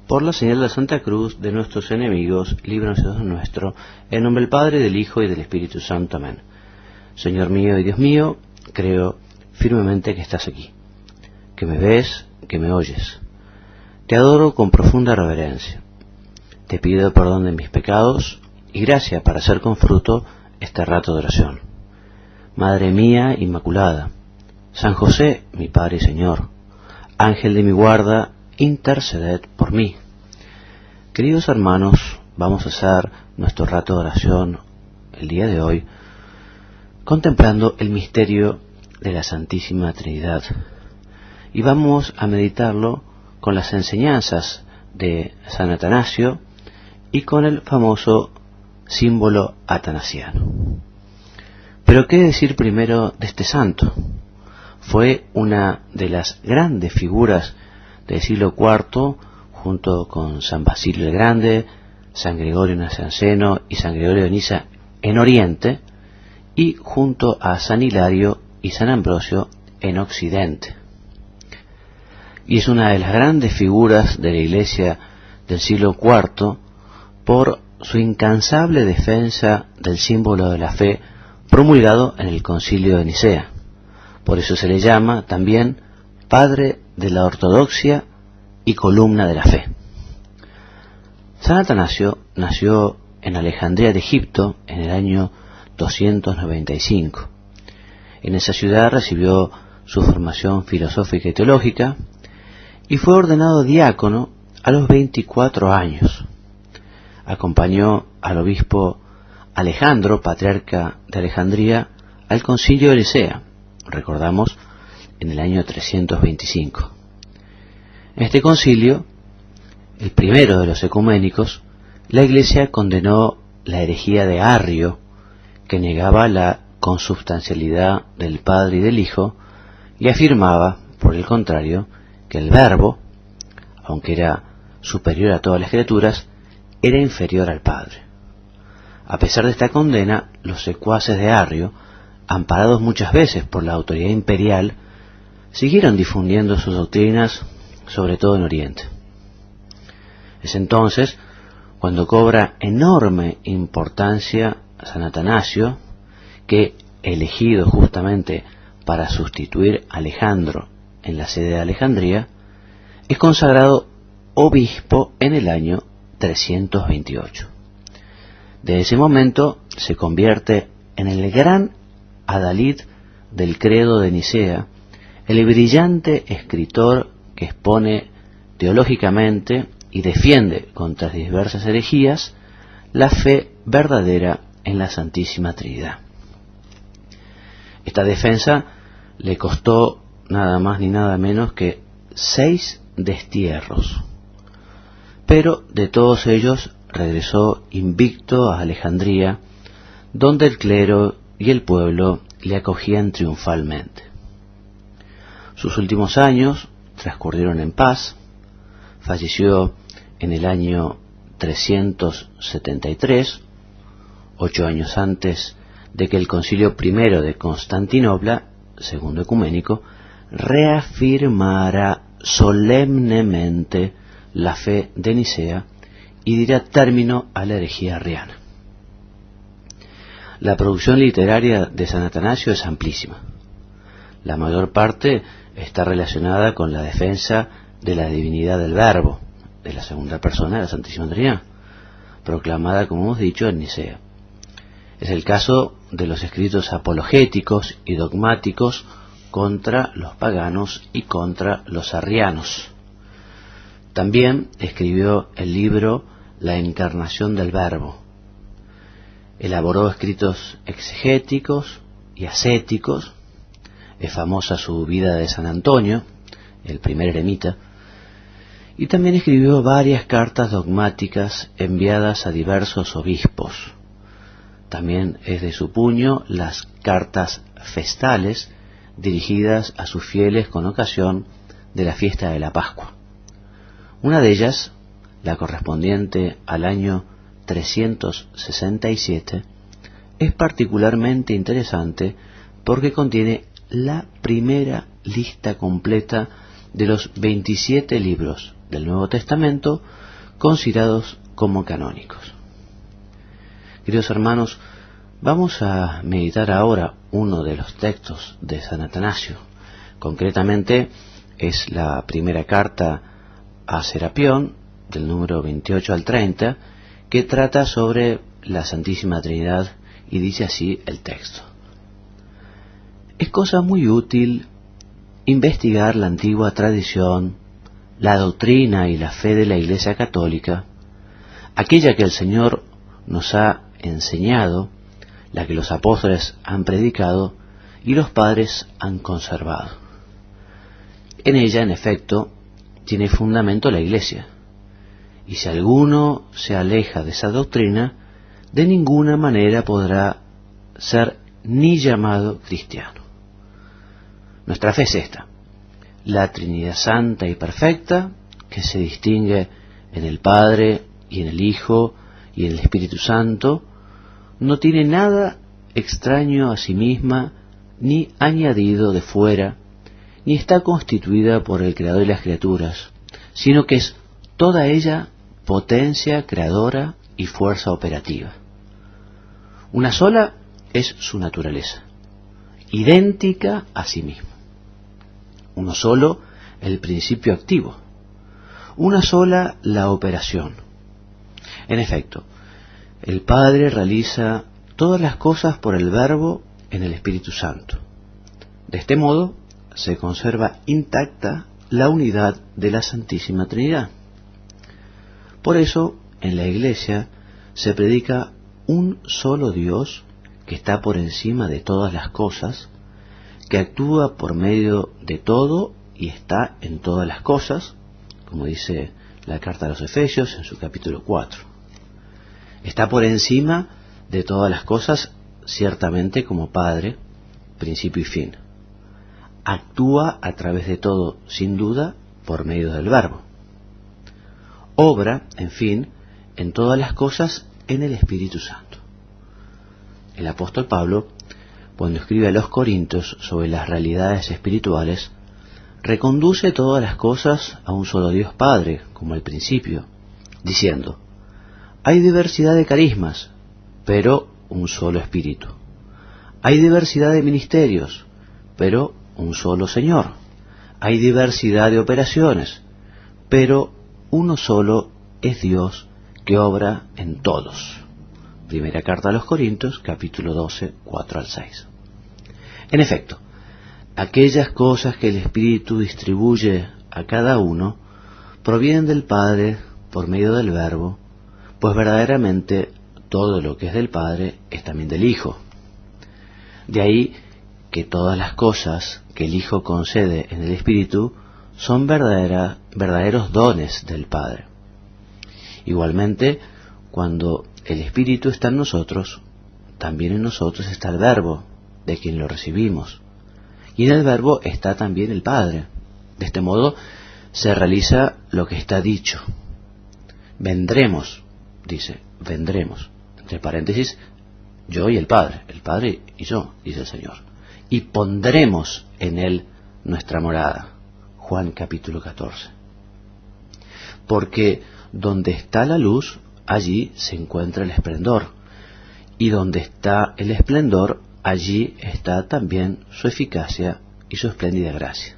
Por la señal de la Santa Cruz de nuestros enemigos, líbranos Dios nuestro, en nombre del Padre, del Hijo y del Espíritu Santo. Amén. Señor mío y Dios mío, creo firmemente que estás aquí, que me ves, que me oyes. Te adoro con profunda reverencia. Te pido perdón de mis pecados y gracia para hacer con fruto este rato de oración. Madre mía Inmaculada, San José, mi Padre y Señor, Ángel de mi guarda, interceded por mí. Queridos hermanos, vamos a hacer nuestro rato de oración el día de hoy contemplando el misterio de la Santísima Trinidad y vamos a meditarlo con las enseñanzas de San Atanasio y con el famoso símbolo atanasiano. Pero ¿qué decir primero de este santo? Fue una de las grandes figuras del siglo IV, junto con San Basilio el Grande, San Gregorio Nacianceno y San Gregorio de Niza en Oriente, y junto a San Hilario y San Ambrosio en Occidente. Y es una de las grandes figuras de la Iglesia del siglo IV por su incansable defensa del símbolo de la fe promulgado en el Concilio de Nicea. Por eso se le llama también Padre de la Ortodoxia y Columna de la Fe. San Atanasio nació en Alejandría de Egipto en el año 295. En esa ciudad recibió su formación filosófica y teológica y fue ordenado diácono a los 24 años. Acompañó al obispo Alejandro, patriarca de Alejandría, al Concilio de Nicea, recordamos, en el año 325. En este concilio, el primero de los ecuménicos, la Iglesia condenó la herejía de Arrio, que negaba la consubstancialidad del Padre y del Hijo, y afirmaba, por el contrario, que el Verbo, aunque era superior a todas las criaturas, era inferior al Padre. A pesar de esta condena, los secuaces de Arrio, amparados muchas veces por la autoridad imperial, siguieron difundiendo sus doctrinas, sobre todo en Oriente. Es entonces cuando cobra enorme importancia San Atanasio, que, elegido justamente para sustituir a Alejandro en la sede de Alejandría, es consagrado obispo en el año 328. De ese momento se convierte en el gran adalid del credo de Nicea, el brillante escritor que expone teológicamente y defiende contra diversas herejías la fe verdadera en la Santísima Trinidad. Esta defensa le costó nada más ni nada menos que 6 destierros, pero de todos ellos regresó invicto a Alejandría, donde el clero y el pueblo le acogían triunfalmente. Sus últimos años transcurrieron en paz. Falleció en el año 373, 8 años antes de que el Concilio I de Constantinopla, segundo ecuménico, reafirmara solemnemente la fe de Nicea y diera término a la herejía arriana. La producción literaria de San Atanasio es amplísima. La mayor parte está relacionada con la defensa de la divinidad del Verbo, de la segunda persona de la Santísima Trinidad, proclamada, como hemos dicho, en Nicea. Es el caso de los escritos apologéticos y dogmáticos contra los paganos y contra los arrianos. También escribió el libro La Encarnación del Verbo. Elaboró escritos exegéticos y ascéticos. Es famosa su vida de San Antonio, el primer eremita, y también escribió varias cartas dogmáticas enviadas a diversos obispos. También es de su puño las cartas festales dirigidas a sus fieles con ocasión de la fiesta de la Pascua. Una de ellas, la correspondiente al año 367, es particularmente interesante porque contiene la primera lista completa de los 27 libros del Nuevo Testamento considerados como canónicos. Queridos hermanos, vamos a meditar ahora uno de los textos de San Atanasio. Concretamente es la primera carta a Serapión, del número 28 al 30, que trata sobre la Santísima Trinidad, y dice así el texto. Es cosa muy útil investigar la antigua tradición, la doctrina y la fe de la Iglesia Católica, aquella que el Señor nos ha enseñado, la que los apóstoles han predicado y los padres han conservado. En ella, en efecto, tiene fundamento la Iglesia, y si alguno se aleja de esa doctrina, de ninguna manera podrá ser ni llamado cristiano. Nuestra fe es esta: la Trinidad Santa y Perfecta, que se distingue en el Padre y en el Hijo y en el Espíritu Santo, no tiene nada extraño a sí misma, ni añadido de fuera, ni está constituida por el Creador y las criaturas, sino que es toda ella potencia creadora y fuerza operativa. Una sola es su naturaleza, idéntica a sí misma. Uno solo el principio activo, una sola la operación. En efecto, el Padre realiza todas las cosas por el Verbo en el Espíritu Santo. De este modo se conserva intacta la unidad de la Santísima Trinidad. Por eso, en la Iglesia se predica un solo Dios que está por encima de todas las cosas, que actúa por medio de todo y está en todas las cosas, como dice la carta a los Efesios en su capítulo 4. Está por encima de todas las cosas, ciertamente como Padre, principio y fin. Actúa a través de todo, sin duda, por medio del Verbo. Obra, en fin, en todas las cosas en el Espíritu Santo. El apóstol Pablo, cuando escribe a los Corintios sobre las realidades espirituales, reconduce todas las cosas a un solo Dios Padre, como al principio, diciendo: hay diversidad de carismas, pero un solo Espíritu. Hay diversidad de ministerios, pero un solo Señor. Hay diversidad de operaciones, pero uno solo es Dios que obra en todos. Primera carta a los Corintios, capítulo 12, 4 al 6. En efecto, aquellas cosas que el Espíritu distribuye a cada uno provienen del Padre por medio del Verbo, pues verdaderamente todo lo que es del Padre es también del Hijo. De ahí que todas las cosas que el Hijo concede en el Espíritu son verdaderos dones del Padre. Igualmente, cuando el Espíritu está en nosotros, también en nosotros está el Verbo, de quien lo recibimos. Y en el Verbo está también el Padre. De este modo se realiza lo que está dicho. Vendremos, dice, vendremos. Entre paréntesis, yo y el Padre y yo, dice el Señor. Y pondremos en Él nuestra morada. Juan capítulo 14. Porque donde está la luz, allí se encuentra el esplendor. Y donde está el esplendor, allí está también su eficacia y su espléndida gracia.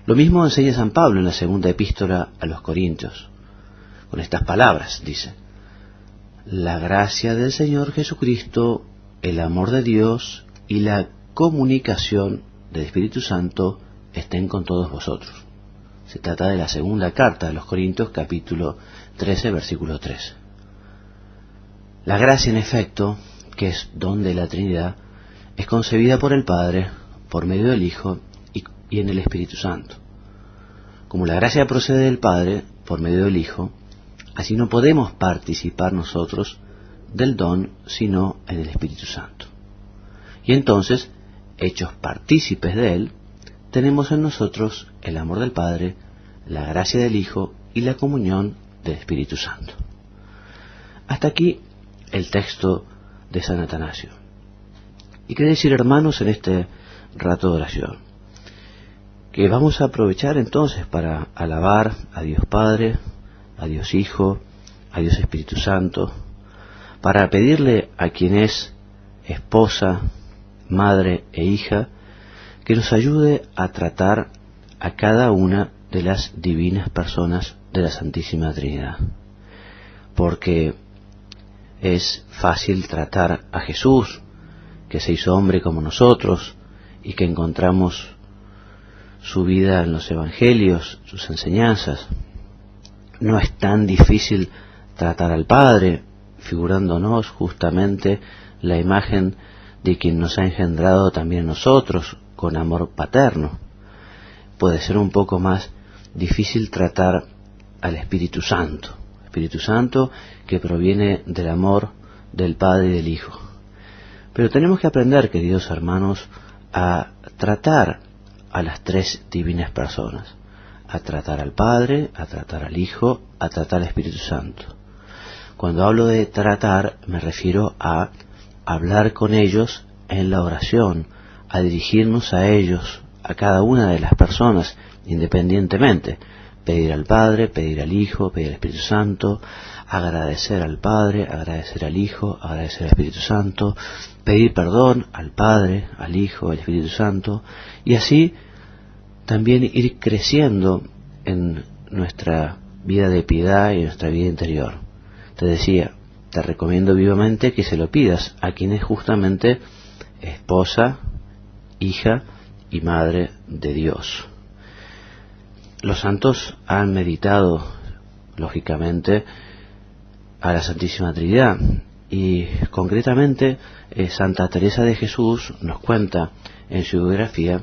Lo mismo enseña San Pablo en la segunda epístola a los Corintios. Con estas palabras dice: la gracia del Señor Jesucristo, el amor de Dios y la comunicación del Espíritu Santo estén con todos vosotros. Se trata de la segunda carta a los Corintios, capítulo 13, versículo 3. La gracia, en efecto, que es don de la Trinidad, es concebida por el Padre, por medio del Hijo y en el Espíritu Santo. Como la gracia procede del Padre, por medio del Hijo, así no podemos participar nosotros del don, sino en el Espíritu Santo. Y entonces, hechos partícipes de Él, tenemos en nosotros el amor del Padre, la gracia del Hijo y la comunión del Espíritu Santo. Hasta aquí el texto de San Atanasio. Y qué decir, hermanos, en este rato de oración. que vamos a aprovechar entonces para alabar a Dios Padre, a Dios Hijo, a Dios Espíritu Santo, para pedirle a quien es esposa, madre e hija, que nos ayude a tratar a cada una de las divinas personas de la Santísima Trinidad. Porque es fácil tratar a Jesús, que se hizo hombre como nosotros y que encontramos su vida en los Evangelios, sus enseñanzas. No es tan difícil tratar al Padre, figurándonos justamente la imagen de quien nos ha engendrado también nosotros, con amor paterno. Puede ser un poco más difícil tratar al Espíritu Santo que proviene del amor del Padre y del Hijo. Pero tenemos que aprender, queridos hermanos, a tratar a las tres divinas personas, a tratar al Padre, a tratar al Hijo, a tratar al Espíritu Santo. Cuando hablo de tratar, me refiero a hablar con ellos en la oración, a dirigirnos a ellos, a cada una de las personas, independientemente. Pedir al Padre, pedir al Hijo, pedir al Espíritu Santo, agradecer al Padre, agradecer al Hijo, agradecer al Espíritu Santo, pedir perdón al Padre, al Hijo, al Espíritu Santo, y así también ir creciendo en nuestra vida de piedad y en nuestra vida interior. Te decía, te recomiendo vivamente que se lo pidas a quien es justamente esposa, hija y madre de Dios. Los santos han meditado, lógicamente, a la Santísima Trinidad, y concretamente Santa Teresa de Jesús nos cuenta en su biografía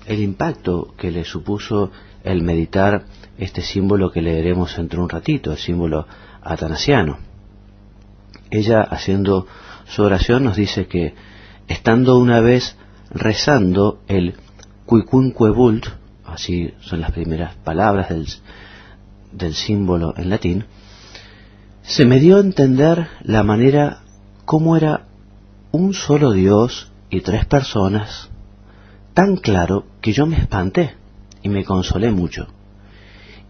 el impacto que le supuso el meditar este símbolo que leeremos dentro de un ratito, el símbolo atanasiano. Ella, haciendo su oración, nos dice que, estando una vez rezando el Quicunque Vult, así son las primeras palabras del símbolo en latín, se me dio a entender la manera cómo era un solo Dios y tres personas, tan claro que yo me espanté y me consolé mucho.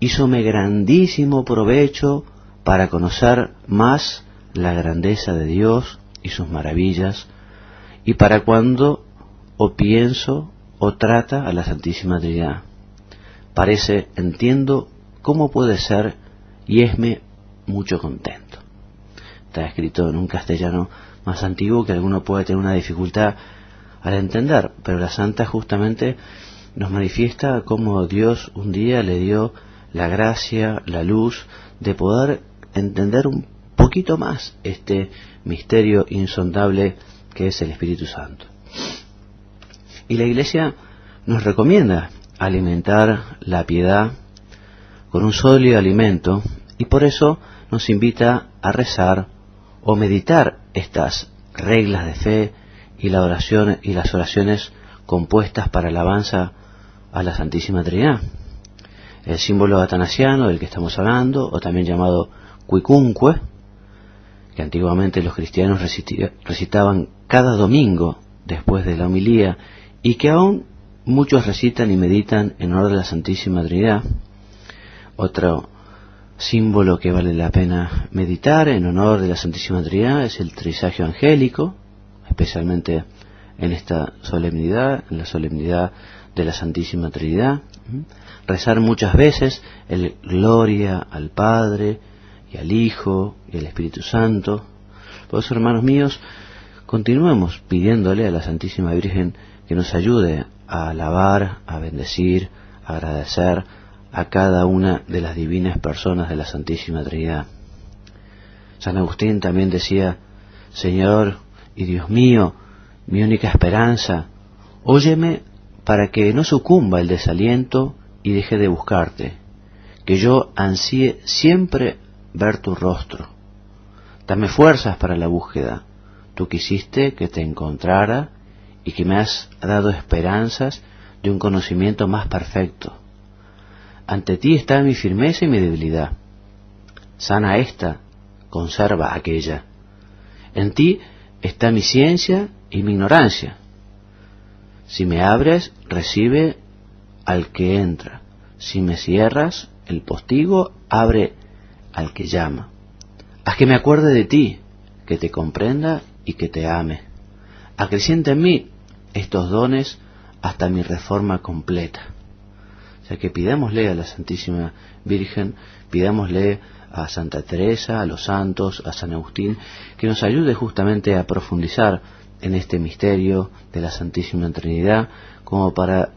Hízome grandísimo provecho para conocer más la grandeza de Dios y sus maravillas, y para cuando o pienso o trata a la Santísima Trinidad. Parece, entiendo cómo puede ser, y esme mucho contento. Está escrito en un castellano más antiguo que alguno puede tener una dificultad al entender, pero la Santa justamente nos manifiesta cómo Dios un día le dio la gracia, la luz de poder entender un poquito más este misterio insondable que es el Espíritu Santo. Y la Iglesia nos recomienda alimentar la piedad con un sólido alimento, y por eso nos invita a rezar o meditar estas reglas de fe y la oración y las oraciones compuestas para alabanza a la Santísima Trinidad. El símbolo atanasiano del que estamos hablando, o también llamado Quicunque, que antiguamente los cristianos recitaban cada domingo después de la homilía, y que aún muchos recitan y meditan en honor de la Santísima Trinidad. Otro símbolo que vale la pena meditar en honor de la Santísima Trinidad es el trisagio angélico, especialmente en esta solemnidad, en la solemnidad de la Santísima Trinidad. Rezar muchas veces el Gloria al Padre y al Hijo y al Espíritu Santo. Por eso, hermanos míos, continuemos pidiéndole a la Santísima Virgen que nos ayude a alabar, a bendecir, a agradecer a cada una de las divinas personas de la Santísima Trinidad. San Agustín también decía: Señor y Dios mío, mi única esperanza, óyeme para que no sucumba el desaliento y deje de buscarte, que yo ansíe siempre ver tu rostro. Dame fuerzas para la búsqueda. Tú quisiste que te encontrara y que me has dado esperanzas de un conocimiento más perfecto. Ante ti está mi firmeza y mi debilidad. Sana esta, conserva aquella. En ti está mi ciencia y mi ignorancia. Si me abres, recibe al que entra. Si me cierras el postigo, abre al que llama. Haz que me acuerde de ti, que te comprenda y que te ame. Acrecienta en mí estos dones hasta mi reforma completa. O sea que pidámosle a la Santísima Virgen, pidámosle a Santa Teresa, a los santos, a San Agustín, que nos ayude justamente a profundizar en este misterio de la Santísima Trinidad, como para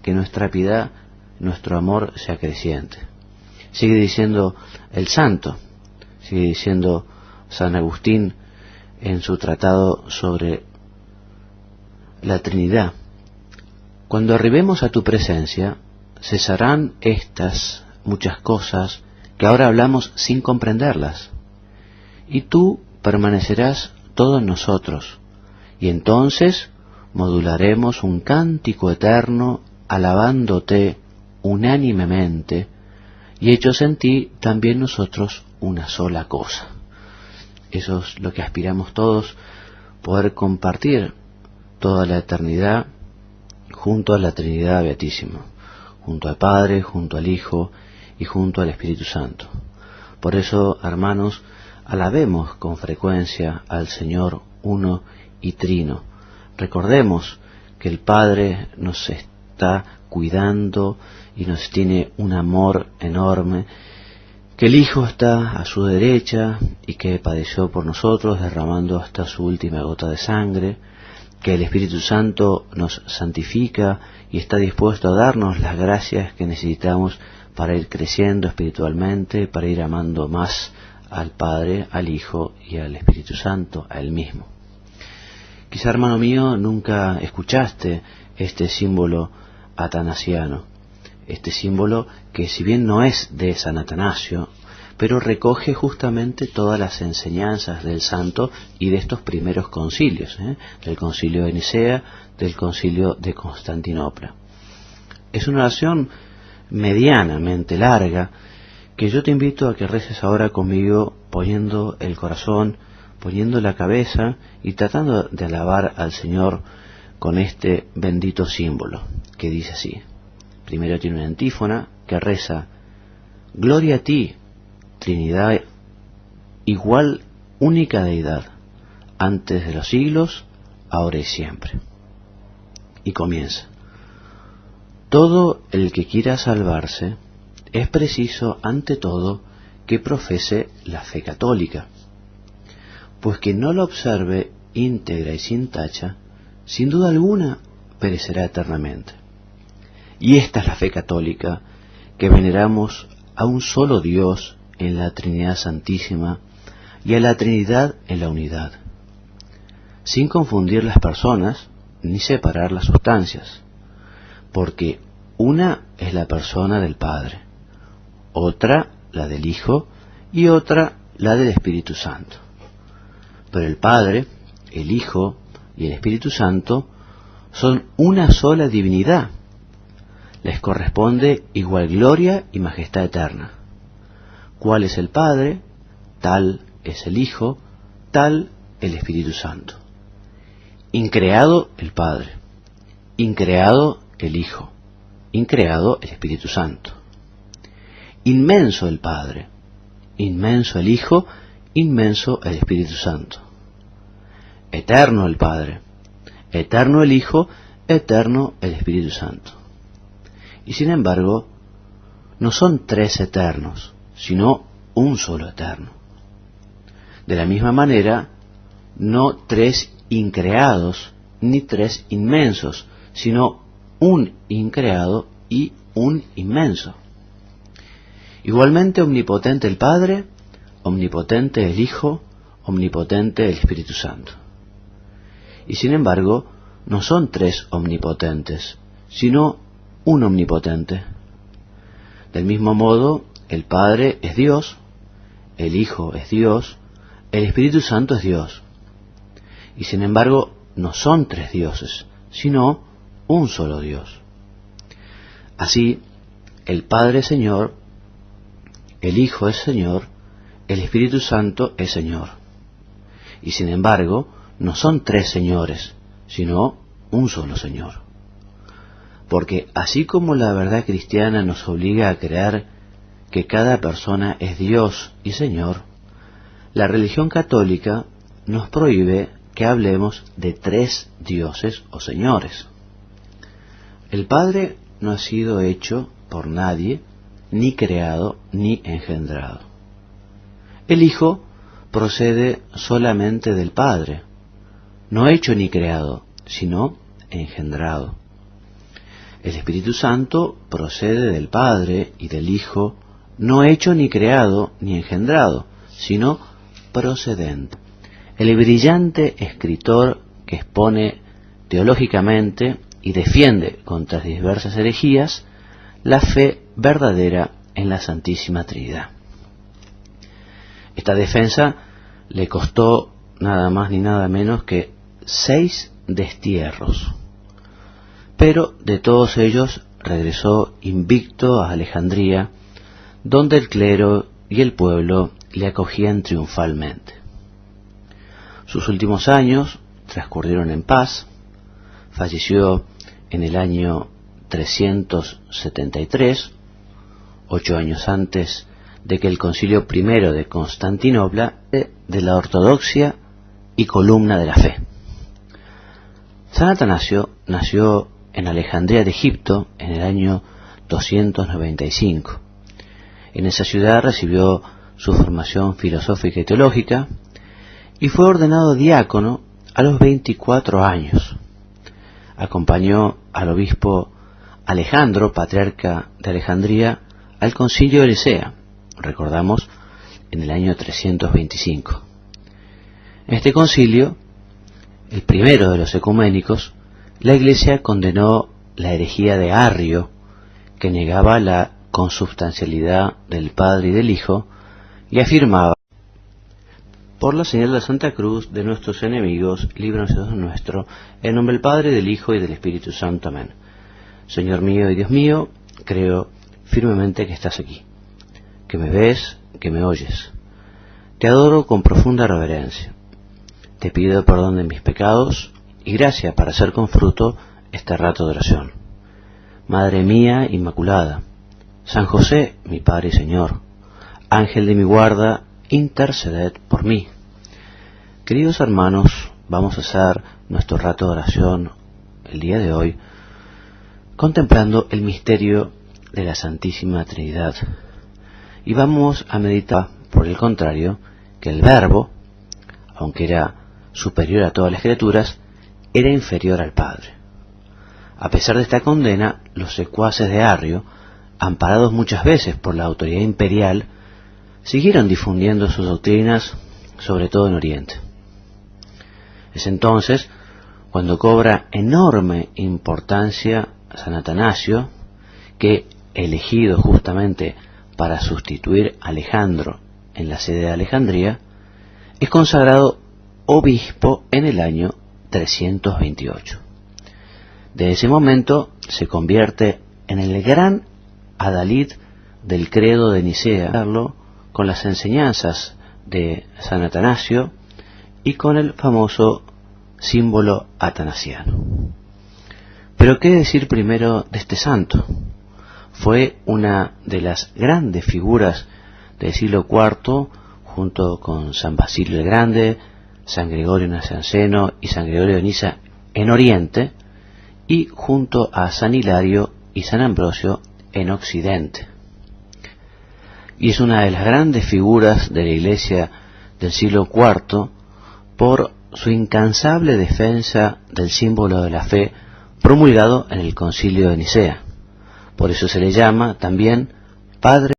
que nuestra piedad, nuestro amor sea creciente. Sigue diciendo el santo, sigue diciendo San Agustín en su tratado sobre la Trinidad: cuando arribemos a tu presencia, cesarán estas muchas cosas que ahora hablamos sin comprenderlas, y tú permanecerás todo en nosotros, y entonces modularemos un cántico eterno alabándote unánimemente, y hechos en ti también nosotros una sola cosa. Eso es lo que aspiramos todos, poder compartir toda la eternidad junto a la Trinidad Beatísima, junto al Padre, junto al Hijo y junto al Espíritu Santo. Por eso, hermanos, alabemos con frecuencia al Señor uno y trino. Recordemos que el Padre nos está cuidando y nos tiene un amor enorme, que el Hijo está a su derecha y que padeció por nosotros derramando hasta su última gota de sangre, que el Espíritu Santo nos santifica y está dispuesto a darnos las gracias que necesitamos para ir creciendo espiritualmente, para ir amando más al Padre, al Hijo y al Espíritu Santo, a Él mismo. Quizá, hermano mío, nunca escuchaste este símbolo atanasiano, este símbolo que, si bien no es de San Atanasio, pero recoge justamente todas las enseñanzas del santo y de estos primeros concilios, del concilio de Nicea, del concilio de Constantinopla. Es una oración medianamente larga que yo te invito a que reces ahora conmigo, poniendo el corazón, poniendo la cabeza y tratando de alabar al Señor con este bendito símbolo, que dice así. Primero tiene una antífona que reza: Gloria a ti, Trinidad, igual, única deidad, antes de los siglos, ahora y siempre. Y comienza: todo el que quiera salvarse es preciso, ante todo, que profese la fe católica, pues quien no la observe íntegra y sin tacha, sin duda alguna perecerá eternamente. Y esta es la fe católica, que veneramos a un solo Dios en la Trinidad Santísima y a la Trinidad en la unidad, sin confundir las personas ni separar las sustancias, porque una es la persona del Padre, otra la del Hijo y otra la del Espíritu Santo. Pero el Padre, el Hijo y el Espíritu Santo son una sola divinidad. Les corresponde igual gloria y majestad eterna. ¿Cuál es el Padre? Tal es el Hijo, tal el Espíritu Santo. Increado el Padre, increado el Hijo, increado el Espíritu Santo. Inmenso el Padre, inmenso el Hijo, inmenso el Espíritu Santo. Eterno el Padre, eterno el Hijo, eterno el Espíritu Santo. Y sin embargo, no son tres eternos, sino un solo eterno. De la misma manera, no tres increados, ni tres inmensos, sino un increado y un inmenso. Igualmente omnipotente el Padre, omnipotente el Hijo, omnipotente el Espíritu Santo. Y sin embargo, no son tres omnipotentes, sino un omnipotente. Del mismo modo, el Padre es Dios, el Hijo es Dios, el Espíritu Santo es Dios. Y sin embargo, no son tres dioses, sino un solo Dios. Así, el Padre es Señor, el Hijo es Señor, el Espíritu Santo es Señor. Y sin embargo, no son tres señores, sino un solo Señor. porque así como la verdad cristiana nos obliga a creer que cada persona es Dios y Señor, la religión católica nos prohíbe que hablemos de tres dioses o señores. El Padre no ha sido hecho por nadie, ni creado, ni engendrado. El Hijo procede solamente del Padre, no hecho ni creado, sino engendrado. El Espíritu Santo procede del Padre y del Hijo, no hecho ni creado, ni engendrado, sino procedente. El brillante escritor que expone teológicamente y defiende contra diversas herejías la fe verdadera en la Santísima Trinidad. Esta defensa le costó nada más ni nada menos que 6 destierros, pero de todos ellos regresó invicto a Alejandría, donde el clero y el pueblo le acogían triunfalmente. Sus últimos años transcurrieron en paz. Falleció en el año 373, 8 años antes de que el Concilio I de Constantinopla de la ortodoxia y columna de la fe. San Atanasio nació en Alejandría de Egipto en el año 295. En esa ciudad recibió su formación filosófica y teológica y fue ordenado diácono a los 24 años. Acompañó al obispo Alejandro, patriarca de Alejandría, al concilio de Nicea, recordamos, en el año 325. En este concilio, el primero de los ecuménicos, la Iglesia condenó la herejía de Arrio, que negaba la consubstancialidad del Padre y del Hijo, y afirmaba: por la señal de la Santa Cruz de nuestros enemigos, líbranos Dios nuestro, en nombre del Padre, del Hijo y del Espíritu Santo. Amén. Señor mío y Dios mío, creo firmemente que estás aquí, que me ves, que me oyes. Te adoro con profunda reverencia. Te pido perdón de mis pecados y gracia para hacer con fruto este rato de oración. Madre mía Inmaculada, San José, mi Padre y Señor, Ángel de mi guarda, interceded por mí. Queridos hermanos, vamos a hacer nuestro rato de oración el día de hoy contemplando el misterio de la Santísima Trinidad. Y vamos a meditar, por el contrario, que el Verbo, aunque era superior a todas las criaturas, era inferior al Padre. A pesar de esta condena, los secuaces de Arrio, amparados muchas veces por la autoridad imperial, siguieron difundiendo sus doctrinas, sobre todo en Oriente. Es entonces cuando cobra enorme importancia San Atanasio, que, elegido justamente para sustituir a Alejandro en la sede de Alejandría, es consagrado obispo en el año 328. De ese momento se convierte en el gran adalid del credo de Nicea, con las enseñanzas de San Atanasio y con el famoso símbolo atanasiano. Pero ¿qué decir primero de este santo? Fue una de las grandes figuras del siglo IV, junto con San Basilio el Grande, San Gregorio Nacianceno y San Gregorio de Niza en Oriente, y junto a San Hilario y San Ambrosio en Occidente. Y es una de las grandes figuras de la Iglesia del siglo IV por su incansable defensa del símbolo de la fe promulgado en el Concilio de Nicea. Por eso se le llama también Padre